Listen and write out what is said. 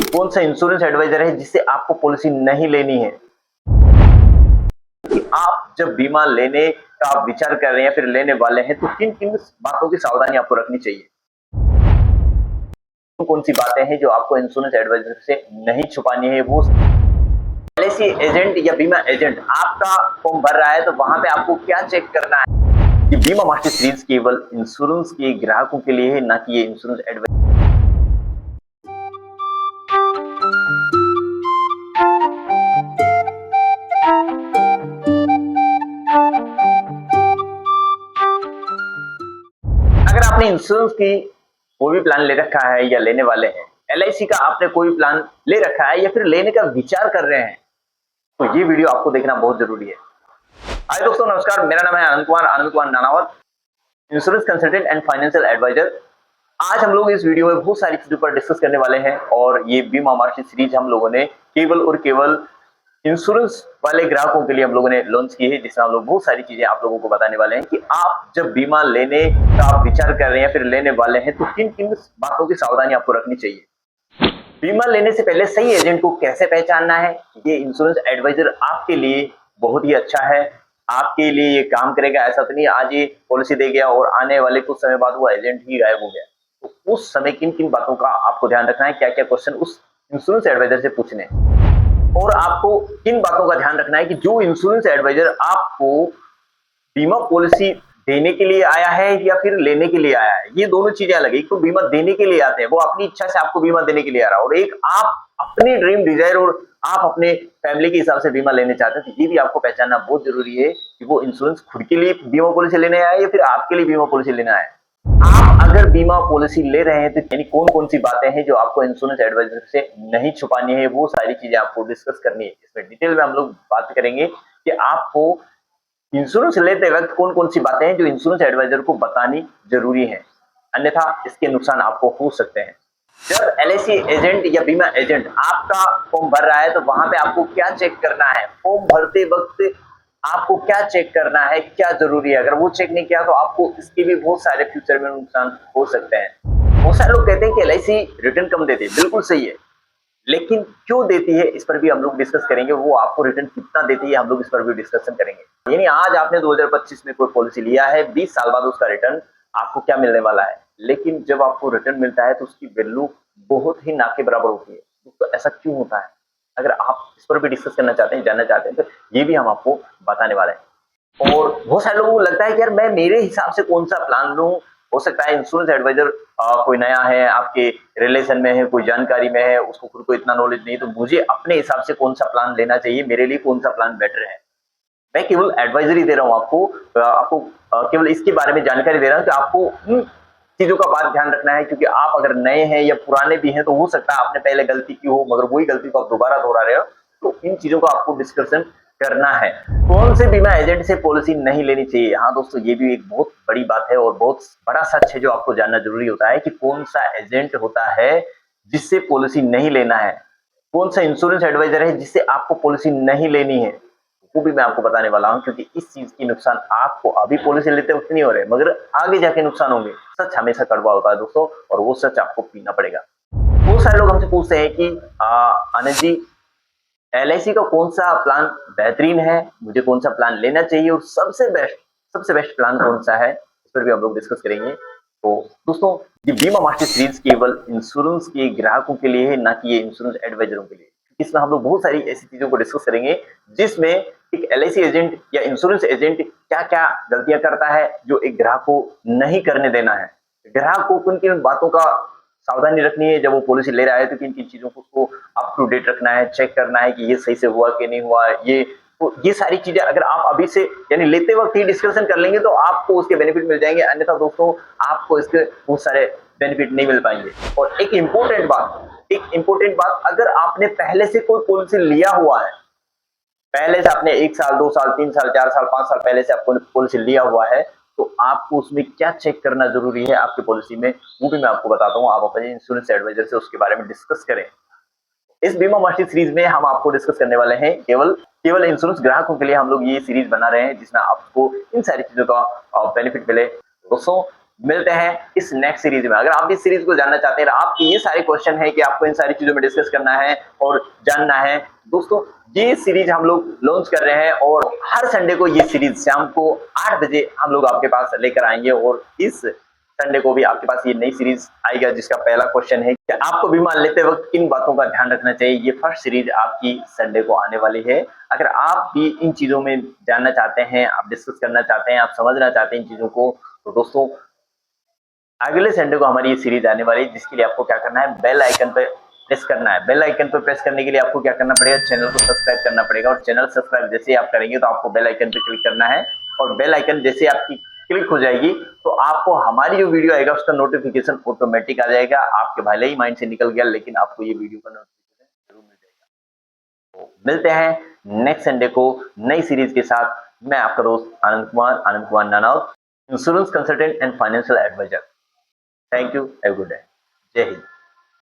कौन सा insurance adviser है जिससे आपको पॉलिसी नहीं लेनी है। कि आप जब बीमा लेने का विचार कर रहे हैं या फिर लेने वाले हैं तो किन किन बातों की सावधानी आपको रखनी चाहिए। कौन सी बातें हैं जो आपको इंश्योरेंस एडवाइजर से नहीं छुपानी है। वो एलआईसी एजेंट या बीमा एजेंट आपका फॉर्म भर रहा है तो वहां पे आपको क्या चेक करना है। ये बीमा मास्टर सीरीज केवल इंश्योरेंस के ग्राहकों के लिए है, ना कि ये इंश्योरेंस एडवाइजर। अगर आपने इंश्योरेंस की कोई भी प्लान ले रखा है या लेने वाले हैं, एलआईसी का आपने कोई प्लान ले रखा है या फिर लेने का विचार कर रहे हैं, तो ये वीडियो आपको देखना बहुत जरूरी है। हाय दोस्तों, नमस्कार। मेरा नाम है Anand Kumar Nanavat, insurance consultant and financial advisor. आज हम लोग इस वीडियो में बहुत सारी चीजों पर डिस्कस करने वाले हैं और ये बीमा मार्केट सीरीज हम लोगों ने केवल और केवल इंश्योरेंस वाले ग्राहकों के लिए हम लोगों ने लॉन्च की है, जिसमें हम लोग बहुत सारी चीजें आप लोगों को बताने वाले हैं कि आप जब बीमा लेने का विचार कर रहे हैं या फिर लेने वाले हैं तो किन किन बातों की सावधानी आपको रखनी चाहिए। बीमा लेने से पहले सही एजेंट को कैसे पहचानना है। ये इंश्योरेंस एडवाइजर आपके लिए बहुत ही अच्छा है, आपके लिए ये काम करेगा। ऐसा तो नहीं आज ये पॉलिसी दे गया और आने वाले कुछ समय बाद वो एजेंट ही गायब हो गया। तो उस समय किन किन बातों का आपको ध्यान रखना है, क्या क्या क्वेश्चन उस इंश्योरेंस एडवाइजर से पूछने हैं और आपको किन बातों का ध्यान रखना है कि जो इंश्योरेंस एडवाइजर आपको बीमा पॉलिसी देने के लिए आया है या फिर लेने के लिए आया है। ये दोनों चीजें अलग है। एक तो बीमा देने के लिए आते हैं, वो अपनी इच्छा से आपको बीमा देने के लिए आ रहा है, और एक आप अपनी ड्रीम डिजायर और आप अपने फैमिली के हिसाब से बीमा लेने चाहते हैं। तो ये भी आपको पहचानना बहुत जरूरी है कि वो इंश्योरेंस खुद के लिए बीमा पॉलिसी लेने आया है या फिर आपके लिए बीमा पॉलिसी लेना है। आप अगर बीमा पॉलिसी ले रहे हैं तो यानी कौन कौन सी बातें हैं जो आपको इंश्योरेंस एडवाइजर से नहीं छुपानी है, वो सारी चीजें आपको डिस्कस करनी है। इसमें डिटेल में हम लोग बात करेंगे कि आपको इंश्योरेंस लेते वक्त कौन कौन सी बातें हैं जो इंश्योरेंस एडवाइजर को बतानी जरूरी है, अन्यथा इसके नुकसान आपको हो सकते हैं। जब एलआईसी एजेंट या बीमा एजेंट आपका फॉर्म भर रहा है तो वहां पे आपको क्या चेक करना है। फॉर्म भरते वक्त आपको क्या चेक करना है, क्या जरूरी है। अगर वो चेक नहीं किया तो आपको इसके भी बहुत सारे फ्यूचर में नुकसान हो सकते हैं। बहुत सारे लोग कहते हैं कि एलआईसी रिटर्न कम देती है, बिल्कुल सही है, लेकिन क्यों देती है इस पर भी हम लोग डिस्कस करेंगे। वो आपको रिटर्न कितना देती है हम लोग इस पर भी डिस्कशन करेंगे। यानी आज आपने 2025 में कोई पॉलिसी लिया है, 20 साल बाद उसका रिटर्न आपको क्या मिलने वाला है, लेकिन जब आपको रिटर्न मिलता है तो उसकी वैल्यू बहुत ही ना के बराबर होती है। तो ऐसा क्यों होता है, अगर आप इस पर भी डिस्कस करना चाहते हैं, जानना चाहते हैं, तो ये भी हम आपको बताने वाले हैं। और बहुत सारे लोगों को लगता है कि यार मैं मेरे हिसाब से कौन सा प्लान लूं। हो सकता है इंश्योरेंस एडवाइजर कोई नया है, आपके रिलेशन में है, कोई जानकारी में है, उसको खुद को इतना नॉलेज नहीं, तो मुझे अपने हिसाब से कौन सा प्लान लेना चाहिए, मेरे लिए कौन सा प्लान बेटर है। मैं केवल एडवाइजरी दे रहा हूं आपको, केवल इसके बारे में जानकारी दे रहा हूं कि आपको इन चीजों का बात ध्यान रखना है। क्योंकि आप अगर नए हैं या पुराने भी हैं तो हो सकता है आपने पहले गलती की हो, मगर वही गलती को आप दोबारा दोहरा रहे हो। तो इन चीजों का आपको डिस्कशन करना है। कौन से बीमा एजेंट से पॉलिसी नहीं लेनी चाहिए। हाँ दोस्तों, ये भी एक बहुत बड़ी बात है और बहुत बड़ा सच है जो आपको जानना जरूरी होता है कि कौन सा एजेंट होता है जिससे पॉलिसी नहीं लेना है। कौन सा इंश्योरेंस एडवाइजर है जिससे आपको पॉलिसी नहीं लेनी है, वो भी मैं आपको बताने वाला हूं। क्योंकि इस चीज की नुकसान आपको अभी पॉलिसी लेते वक्त नहीं हो रहे, मगर आगे जाके नुकसान होंगे। सच हमेशा कड़वा होता है दोस्तों, और वो सच आपको पीना पड़ेगा। बहुत सारे लोग हमसे पूछते हैं कि आनंद जी, एलआईसी का कौन सा प्लान बेहतरीन है, मुझे कौन सा प्लान लेना चाहिए और सबसे बेस्ट प्लान कौन सा है, इस पर भी हम लोग डिस्कस करेंगे। तो दोस्तों, ये बीमा मास्टर सीरीज केवल इंश्योरेंस के ग्राहकों के लिए है, ना कि ये इंश्योरेंस एडवाइजरों के लिए। इसमें हम लोग बहुत सारी ऐसी चीजों को डिस्कस करेंगे जिसमें एक एलआईसी एजेंट या इंश्योरेंस एजेंट क्या क्या गलतियां करता है जो एक ग्राहक को नहीं करने देना है। ग्राहक को किन किन बातों का सावधानी रखनी है जब वो पॉलिसी ले रहा है, तो किन किन चीजों को उसको अप टू डेट रखना है, चेक करना है कि ये सही से हुआ कि नहीं हुआ। ये सारी चीजें अगर आप अभी से यानी लेते वक्त ही डिस्कशन कर लेंगे तो आपको उसके बेनिफिट मिल जाएंगे, अन्यथा दोस्तों आपको इसके बहुत सारे बेनिफिट नहीं मिल पाएंगे। और एक इंपॉर्टेंट बात, अगर आपने पहले से कोई पॉलिसी लिया हुआ है, पहले से आपने 1 साल 2 साल 3 साल 4 साल 5 साल पहले से आपको पॉलिसी लिया हुआ है, तो आपको उसमें क्या चेक करना जरूरी है आपकी पॉलिसी में, वो भी मैं आपको बताता हूं। आप अपने इंश्योरेंस एडवाइजर से उसके बारे में डिस्कस करें। इस बीमा मास्टर सीरीज में हम आपको डिस्कस करने वाले हैं केवल इंश्योरेंस ग्राहकों के लिए हम लोग ये सीरीज बना रहे हैं, जिसमें आपको इन सारी चीजों का बेनिफिट मिले। दोस्तों, मिलते हैं इस नेक्स्ट सीरीज में। अगर आप इस सीरीज को जानना चाहते हैं, आपके ये सारे क्वेश्चन है कि आपको इन सारी चीजों में डिस्कस करना है और जानना है, दोस्तों ये सीरीज हम लोग लॉन्च कर रहे हैं और हर संडे को ये सीरीज शाम को 8 बजे हम लोग आपके पास लेकर आएंगे। और इस संडे को भी आपके पास ये नई सीरीज आएगा जिसका पहला क्वेश्चन है कि आपको विमान लेते वक्त किन बातों का ध्यान रखना चाहिए। ये फर्स्ट सीरीज आपकी संडे को आने वाली है। अगर आप भी इन चीजों में जानना चाहते हैं, आप डिस्कस करना चाहते हैं, आप समझना चाहते हैं इन चीजों को, तो दोस्तों अगले संडे को हमारी ये सीरीज आने वाली है, जिसके लिए आपको क्या करना है, बेल आइकन पे प्रेस करना है। बेल आइकन पे प्रेस करने के लिए आपको क्या करना पड़ेगा, चैनल को सब्सक्राइब करना पड़ेगा। और चैनल सब्सक्राइब जैसे आप करेंगे तो आपको बेल आइकन पे क्लिक करना है, और बेल आइकन जैसे आपकी क्लिक हो जाएगी तो आपको हमारी जो वीडियो आएगा उसका नोटिफिकेशन ऑटोमेटिक आ जाएगा। आपके भले ही माइंड से निकल गया, लेकिन आपको ये वीडियो का नोटिफिकेशन जरूर मिल जाएगा। तो मिलते हैं नेक्स्ट संडे को नई सीरीज के साथ। मैं आपका दोस्त Anand Kumar Nanavat, insurance consultant and financial advisor. Thank you, have a good day. जय हिंद।